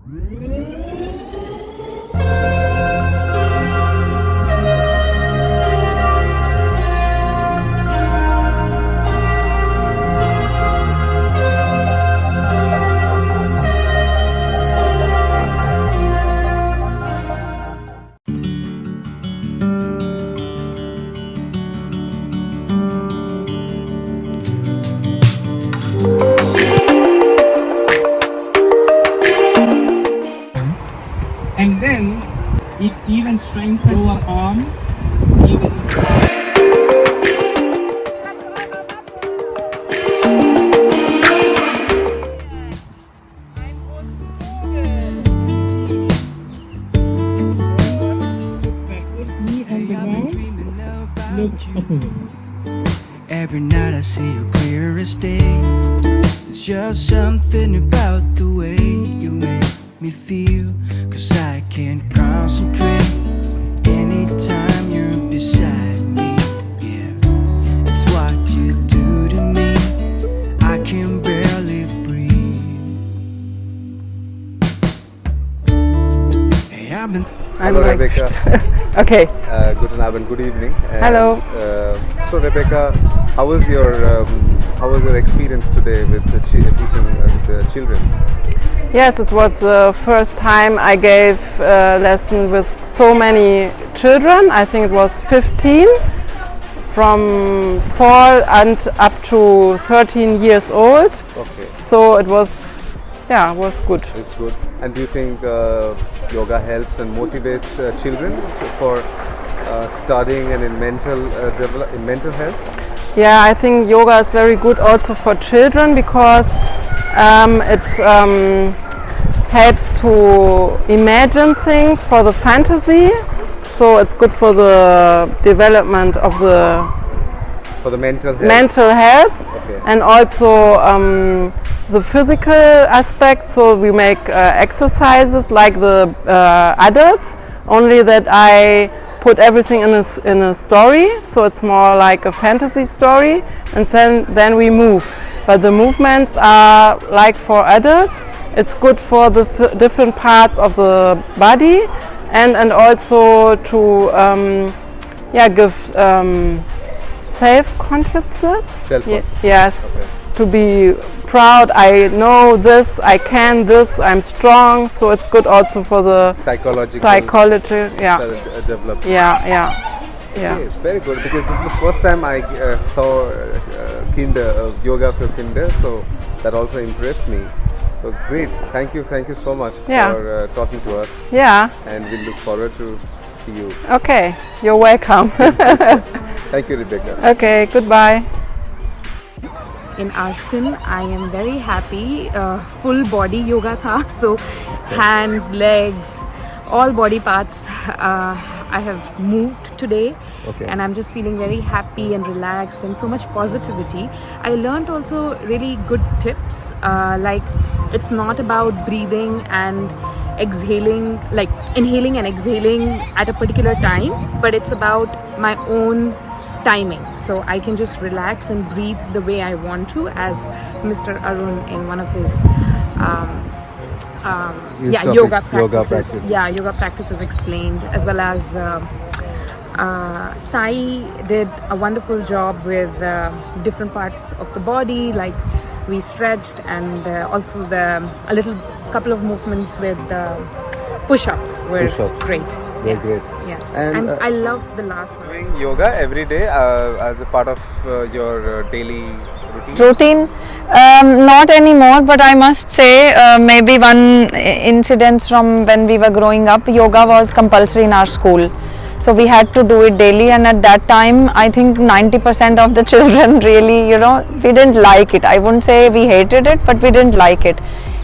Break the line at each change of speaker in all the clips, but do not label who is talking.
And then it even strengthens our arm. Even backwards, knee on the ground. Look upward.
Every night I see you clear as day. It's just something about the way you make me feel. Cause I can't concentrate anytime you're beside me. Yeah, it's what you do to me. I can barely breathe. Hey, I've been
Hello,
Rebecca.
Okay.
Guten Abend, good evening. And,
Hello.
So, Rebecca, how was your experience today with the teaching the children's?
Yes, it was the first time I gave a lesson with so many children. I think it was 15, from 4 and up to 13 years old.
Okay,
So it was, it was good.
it's good. And do you think yoga helps and motivates children for studying and in mental health?
Yeah, I think yoga is very good also for children because it helps to imagine things for the fantasy. So it's good for the development of the
For the mental health?
mental health
Okay.
and also the physical aspect. So we make exercises like the adults, only that I put everything in a story, so it's more like a fantasy story, and then we move. But the movements are like for adults. It's good for the different parts of the body, and also to give self-consciousness.
Self-consciousness.
Yes.
Okay.
To be proud, I know this, I can this, I'm strong. So it's good also for the psychology. Yeah.
Development.
Yeah.
Okay, very good, because this is the first time I saw kinder, yoga for kinder, so that also impressed me. So great, thank you so much
Yeah.
for talking to us,
Yeah.
and we look forward to see you.
Okay. You're welcome.
Thank you, Rebecca.
Okay. Goodbye.
In Arston, I am very happy. Full body yoga tha, so hands, legs, all body parts I have moved today.
Okay.
And I'm just feeling very happy and relaxed and so much positivity. I learned also really good tips, like it's not about breathing and exhaling, like inhaling and exhaling at a particular time, but it's about my own timing, so I can just relax and breathe the way I want to, as Mr. Arun in one of his yoga practices. Yoga practices explained, as well as Sai did a wonderful job with different parts of the body, like we stretched, and also a little couple of movements with push-ups were great.
Very great.
Yes,
And,
I love the last one.
Doing yoga every day as a part of your daily routine?
Routine, not anymore, but I must say maybe one incident from when we were growing up, yoga was compulsory in our school. So we had to do it daily, and at that time I think 90% of the children really, we didn't like it. I wouldn't say we hated it, but we didn't like it.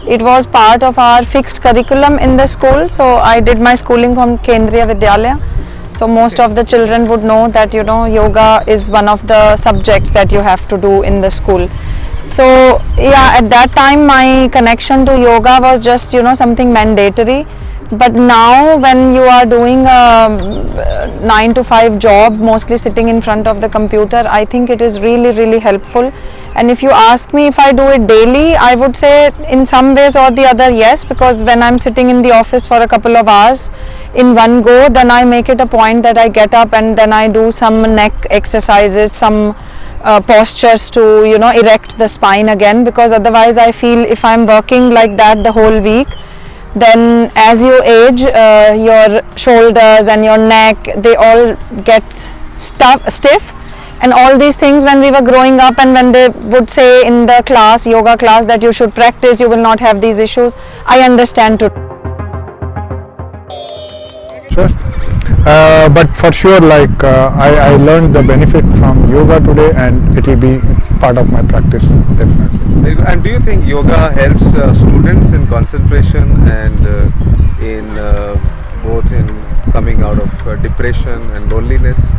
It was part of our fixed curriculum in the school. So I did my schooling from Kendriya Vidyalaya. So most of the children would know that yoga is one of the subjects that you have to do in the school. So yeah, at that time my connection to yoga was just something mandatory. but now when you are doing a 9 to 5 job, mostly sitting in front of the computer, I think it is really helpful. And if you ask me if I do it daily, I would say in some ways or the other yes, because when I'm sitting in the office for a couple of hours in one go, then I make it a point that I get up and then I do some neck exercises, some postures to erect the spine again, because otherwise I feel if I'm working like that the whole week, then as you age, your shoulders and your neck, they all get stiff. And all these things, when we were growing up and when they would say in the class, yoga class, that you should practice, you will not have these issues, I understand too.
But for sure, like I learned the benefit from yoga today, and it will be part of my practice definitely.
Very good. And do you think yoga helps students in concentration and in both in coming out of depression and loneliness,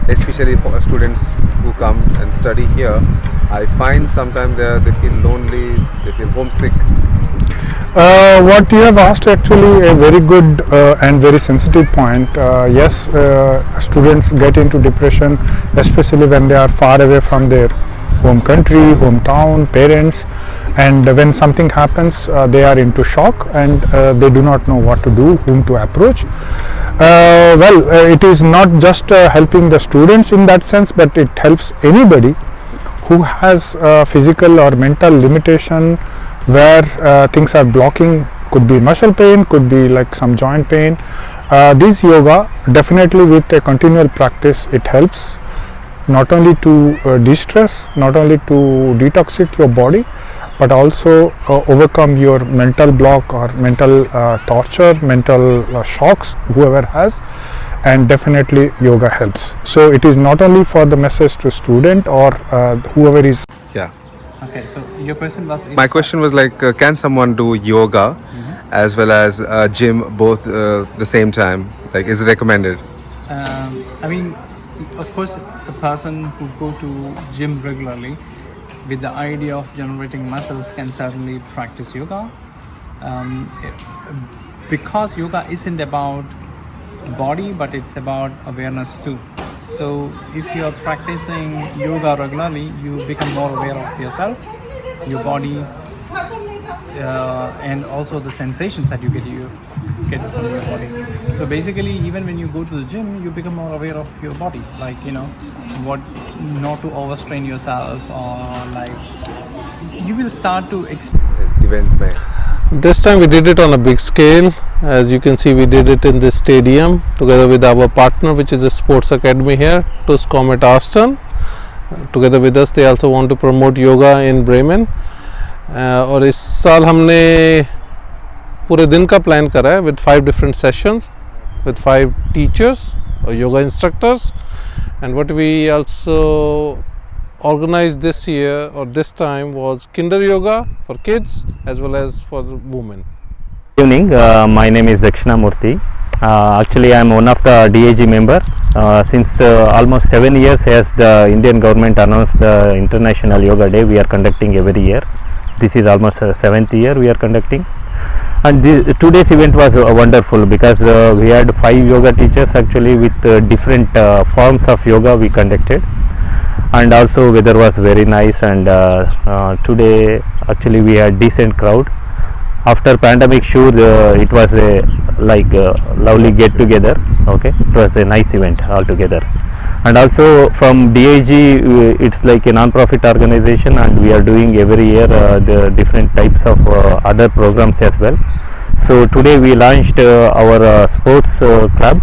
especially for students who come and study here? I find sometimes they feel lonely, they feel homesick.
What you have asked actually a very good and very sensitive point. Yes, students get into depression, especially when they are far away from their home country, hometown, parents, and when something happens, they are into shock and they do not know what to do, whom to approach. It is not just helping the students in that sense, but it helps anybody who has physical or mental limitation where things are blocking. Could be muscle pain, could be like some joint pain. This yoga, definitely with a continual practice, it helps not only to de-stress, not only to detoxify your body, but also overcome your mental block or mental torture, mental shocks, whoever has, and definitely yoga helps. So it is not only for the message to student or whoever is.
Yeah.
Okay, so your question was...
My question was like, can someone do yoga as well as gym both the same time? Like, is it recommended?
I mean, of course, a person who go to gym regularly with the idea of generating muscles can certainly practice yoga. Because yoga isn't about body, but it's about awareness too. So if you are practicing yoga regularly, you become more aware of yourself, your body, and also the sensations that you get from your body. So basically, even when you go to the gym, you become more aware of your body, like what not to overstrain yourself, or like you will start to
Event mein.
This time we did it on a big scale. As you can see, we did it in this stadium together with our partner, which is a sports academy here, TUS Comet Aston. Together with us, they also want to promote yoga in Bremen. और इस साल हमने पूरे दिन का plan करा है with 5 different sessions with 5 teachers or yoga instructors. And what we also organized this year or this time was kinder yoga for kids as well as for the women.
Good evening, my name is Dakshinamurthy. Actually, I am one of the DAG member. Since almost 7 years as the Indian government announced the International Yoga Day, we are conducting every year. This is almost 7th year we are conducting. And today's event was wonderful because we had 5 yoga teachers actually with different forms of yoga we conducted. And also weather was very nice, and today actually we had decent crowd. After pandemic, sure it was a lovely get together. Okay, it was a nice event altogether. And also from DAG, it's like a non-profit organization, and we are doing every year the different types of other programs as well. So today we launched our sports club.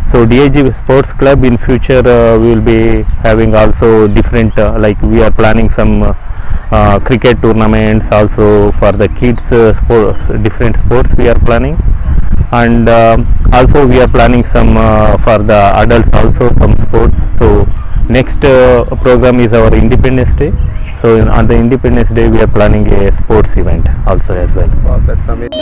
So DAG Sports Club, in future we will be having also different like we are planning some cricket tournaments also for the kids, sports, different sports we are planning, and also we are planning some for the adults also some sports. So next program is our Independence Day. So on the Independence Day we are planning a sports event also as well.
Wow, that's amazing.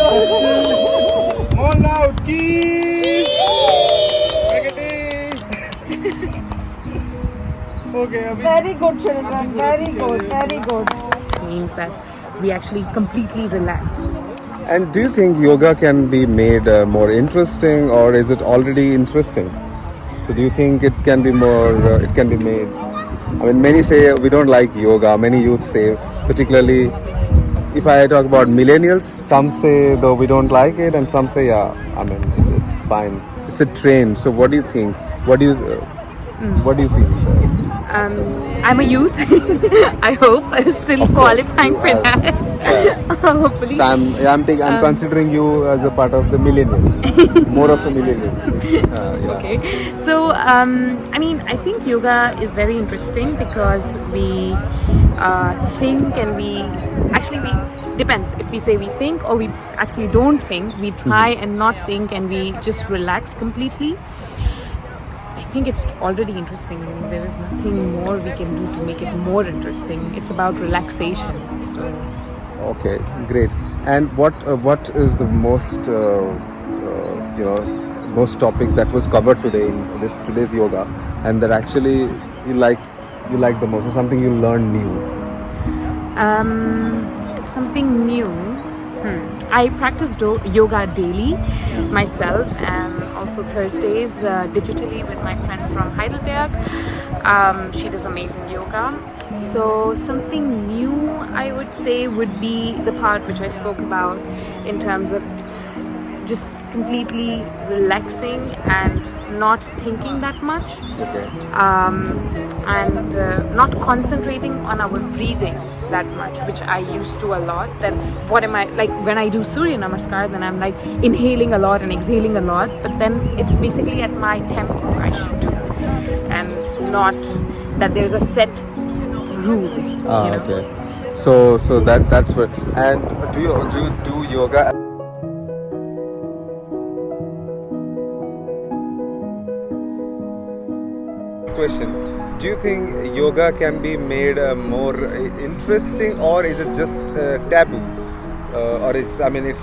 Very good children, very good, very good.
Means that we actually completely relax.
And do you think yoga can be made more interesting, or is it already interesting? So do you think it can be more, it can be made? I mean, many say we don't like yoga. Many youth say, particularly if I talk about millennials, some say though we don't like it, and some say yeah, I mean it's fine. It's a trend. So what do you think? What do you feel?
I'm a youth. I hope I'm still qualifying for that. Hopefully.
So I'm considering you as a part of the millennial, more of a millennial. Yeah.
Okay. So, I mean, I think yoga is very interesting because we think and we depends if we say we think or we actually don't think. We try and not think and we just relax completely. I think it's already interesting. There is nothing more we can do to make it more interesting. It's about relaxation. So.
Okay, great. And what is the most most topic that was covered today in today's yoga, and that actually you like the most, or something you learned new?
Something new. I practice yoga daily myself, and also Thursdays digitally with my friend from Heidelberg. She does amazing yoga. So something new I would say would be the part which I spoke about in terms of just completely relaxing and not thinking that much, and not concentrating on our breathing that much, which I used to a lot. Then what am I like when I do Surya Namaskar, then I'm like inhaling a lot and exhaling a lot, but then it's basically at my tempo I should do, and not that there's a set rules.
Okay. So that's what. And do you do yoga? Question: do you think yoga can be made more interesting, or is it just taboo, or it's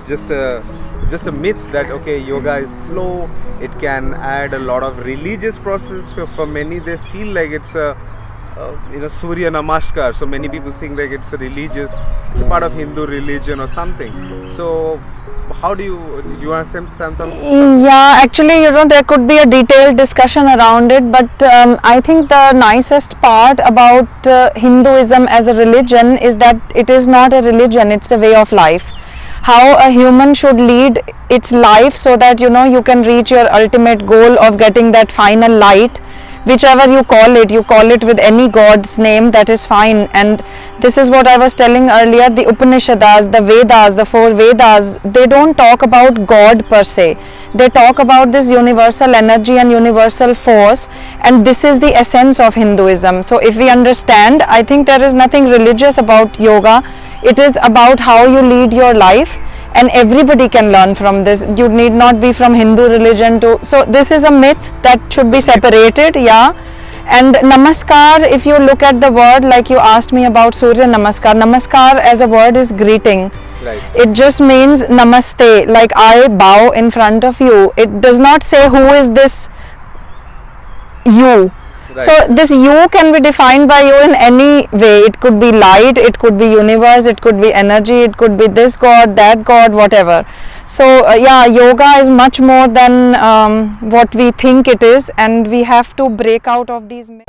just a myth that okay, yoga is slow, it can add a lot of religious process for many. They feel like it's a Surya Namaskar, so many people think like it's a part of Hindu religion or something. So how do you want to say something?
Yeah, actually, there could be a detailed discussion around it, but I think the nicest part about Hinduism as a religion is that it is not a religion, it's the way of life. How a human should lead its life so that you can reach your ultimate goal of getting that final light. Whichever you call it with any god's name, that is fine. And this is what I was telling earlier, the Upanishads, the Vedas, the 4 Vedas, they don't talk about God per se. They talk about this universal energy and universal force, and this is the essence of Hinduism. So if we understand, I think there is nothing religious about yoga. It is about how you lead your life. And everybody can learn from this. You need not be from Hindu religion to. So this is a myth that should be separated, yeah. And Namaskar, if you look at the word, like you asked me about Surya Namaskar, Namaskar as a word is greeting.
Right.
It just means namaste, like I bow in front of you. It does not say who is this you. Right. So this you can be defined by you in any way. It could be light, it could be universe, it could be energy, it could be this god, that god, whatever. So yeah, yoga is much more than what we think it is, and we have to break out of these myths.